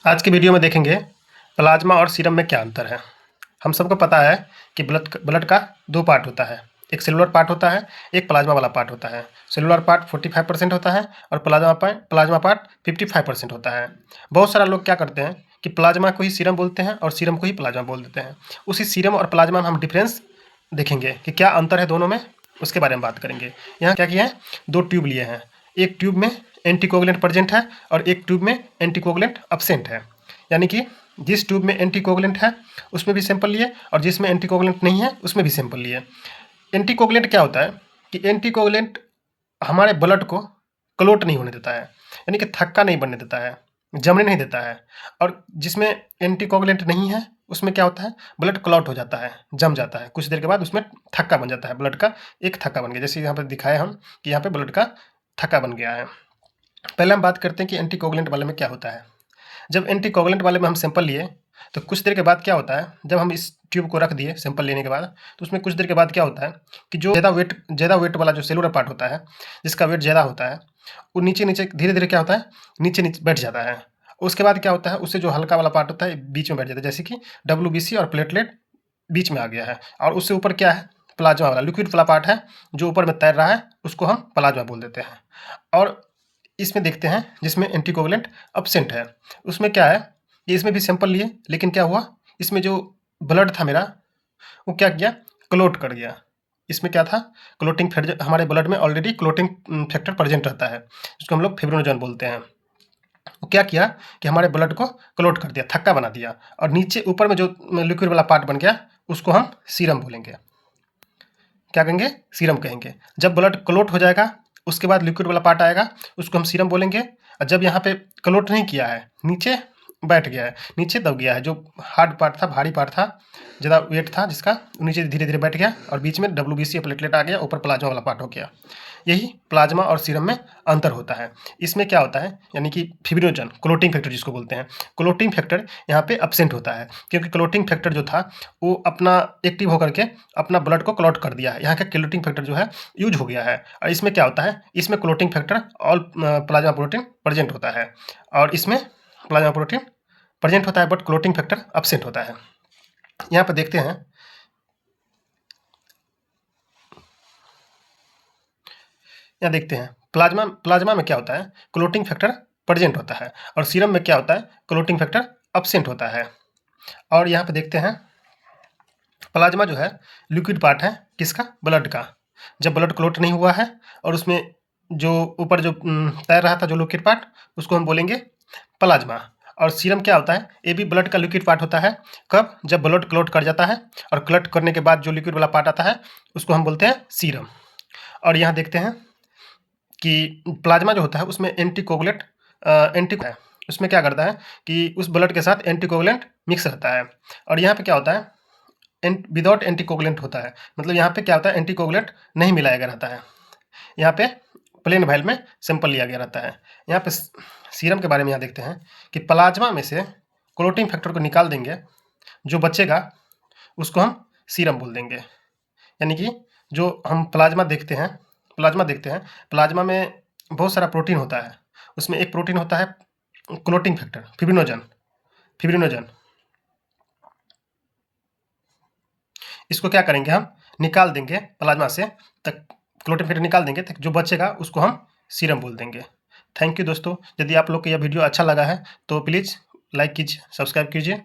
आज के वीडियो में देखेंगे प्लाज्मा और सीरम में क्या अंतर है। हम सबको पता है कि ब्लड का दो पार्ट होता है, एक सेलुलर पार्ट होता है, एक प्लाज्मा वाला पार्ट होता है। सेलुलर पार्ट 45% होता है और प्लाज्मा पार्ट 55% होता है। बहुत सारा लोग क्या करते हैं कि प्लाज्मा को ही सीरम बोलते हैं और सीरम को ही प्लाज्मा बोल देते हैं। उसी सीरम और प्लाज्मा में हम डिफरेंस देखेंगे कि क्या अंतर है दोनों में, उसके बारे में बात करेंगे। यहाँ क्या किया है, दो ट्यूब लिए हैं, एक ट्यूब में एंटीकोगुलेंट प्रेजेंट है और एक ट्यूब में एंटीकोगुलेंट अब्सेंट है। यानी कि जिस ट्यूब में एंटीकोगुलेंट है उसमें भी सैंपल लिए और जिसमें एंटीकोगुलेंट नहीं है उसमें भी सैंपल लिए। एंटीकोगुलेंट क्या होता है कि एंटीकोगुलेंट हमारे ब्लड को क्लोट नहीं होने देता है, यानी कि थक्का नहीं बनने देता है, जमने नहीं देता है। और जिसमें एंटीकोगुलेंट नहीं है उसमें क्या होता है, ब्लड क्लॉट हो जाता है, जम जाता है, कुछ देर के बाद उसमें थक्का बन जाता है, ब्लड का एक थक्का बन गया। जैसे यहाँ पर दिखाया हम कि यहाँ पे ब्लड का थक्का बन गया है। पहले हम बात करते हैं कि एंटीकोगुलेंट वाले में क्या होता है। जब एंटीकोगुलेंट वाले में हम सैंपल लिए तो कुछ देर के बाद क्या होता है, जब हम इस ट्यूब को रख दिए सैंपल लेने के बाद, तो उसमें कुछ देर के बाद क्या होता है कि जो ज़्यादा वेट वाला जो सेलुलर पार्ट होता है, जिसका वेट ज़्यादा होता है, वो नीचे नीचे धीरे धीरे क्या होता है, नीचे नीचे बैठ जाता है। उसके बाद क्या होता है, उससे जो हल्का वाला पार्ट होता है बीच में बैठ जाता है, जैसे कि WBC और प्लेटलेट बीच में आ गया है। और उससे ऊपर क्या है, प्लाज्मा वाला लिक्विड वाला पार्ट है जो ऊपर में तैर रहा है, उसको हम प्लाज्मा बोल देते हैं। और इसमें देखते हैं जिसमें एंटीकोगुलेंट अब्सेंट है, उसमें क्या है कि इसमें भी सैंपल लिए, लेकिन क्या हुआ, इसमें जो ब्लड था मेरा वो क्या किया, क्लोट कर गया। इसमें क्या था, क्लोटिंग फैक्टर, हमारे ब्लड में ऑलरेडी क्लोटिंग फैक्टर प्रेजेंट रहता है जिसको हम लोग फिब्रिनोजन बोलते हैं। वो क्या किया कि हमारे ब्लड को क्लोट कर दिया, थक्का बना दिया, और नीचे ऊपर में जो लिक्विड वाला पार्ट बन गया उसको हम सीरम बोलेंगे। क्या कहेंगे, सीरम कहेंगे। जब ब्लड क्लोट हो जाएगा उसके बाद लिक्विड वाला पार्ट आएगा, उसको हम सीरम बोलेंगे। और जब यहाँ पे क्लोट नहीं किया है, नीचे बैठ गया है, नीचे दब गया है, जो हार्ड पार्ट था, भारी पार्ट था, ज़्यादा वेट था जिसका, नीचे धीरे धीरे बैठ गया और बीच में WBC प्लेटलेट आ गया, ऊपर प्लाज्मा वाला पार्ट हो गया। यही प्लाज्मा और सीरम में अंतर होता है। इसमें क्या होता है, यानी कि फिब्रिनोजन, क्लोटिंग फैक्टर जिसको बोलते हैं, क्लोटिंग फैक्टर यहाँ पे अब्सेंट होता है, क्योंकि क्लोटिंग फैक्टर जो था वो अपना एक्टिव होकर के अपना ब्लड को क्लॉट कर दिया है। यहाँ का क्लोटिंग फैक्टर जो है यूज हो गया है। और इसमें क्या होता है, इसमें clotting factor all plasma protein present होता है और इसमें प्लाज्मा प्रोटीन प्रेजेंट होता है बट क्लोटिंग फैक्टर अब्सेंट होता है। यहाँ पर देखते हैं, यहाँ देखते हैं प्लाज्मा में क्या होता है, क्लोटिंग फैक्टर प्रेजेंट होता है, और सीरम में क्या होता है, क्लोटिंग फैक्टर अब्सेंट होता है। और यहाँ पे देखते हैं, प्लाज्मा जो है लिक्विड पार्ट है किसका, ब्लड का। जब ब्लड क्लोट नहीं हुआ है और उसमें जो ऊपर जो तैर रहा था जो लिक्विड पार्ट, उसको हम बोलेंगे प्लाज्मा। और सीरम क्या होता है, ये भी ब्लड का लिक्विड पार्ट होता है। कब, जब ब्लड क्लोट कर जाता है और क्लोट करने के बाद जो लिक्विड वाला पार्ट आता है उसको हम बोलते हैं सीरम। और यहाँ देखते हैं कि प्लाज्मा जो होता है उसमें एंटीकोगुलेंट है, उसमें क्या करता है कि उस ब्लड के साथ एंटीकोगुलेंट मिक्स रहता है। और यहाँ पे क्या होता है, विदाउट एंटीकोगुलेंट होता है, मतलब यहाँ पे क्या होता है, एंटीकोगुलेंट नहीं मिलाया गया रहता है। यहाँ पे प्लेन वाइल में सैंपल लिया गया रहता है। यहाँ पे सीरम के बारे में यहाँ देखते हैं कि प्लाज्मा में से क्लोटिंग फैक्टर को निकाल देंगे, जो बचेगा उसको हम सीरम बोल देंगे। यानी कि जो हम प्लाज्मा में बहुत सारा प्रोटीन होता है, उसमें एक प्रोटीन होता है क्लोटिंग फैक्टर, फिब्रिनोजन। इसको क्या करेंगे, हम निकाल देंगे प्लाज्मा से, तक क्लोटिंग फैक्टर निकाल देंगे, तक जो बचेगा उसको हम सीरम बोल देंगे। थैंक यू दोस्तों। यदि आप लोग को यह वीडियो अच्छा लगा है तो प्लीज़ लाइक कीजिए, सब्सक्राइब कीजिए।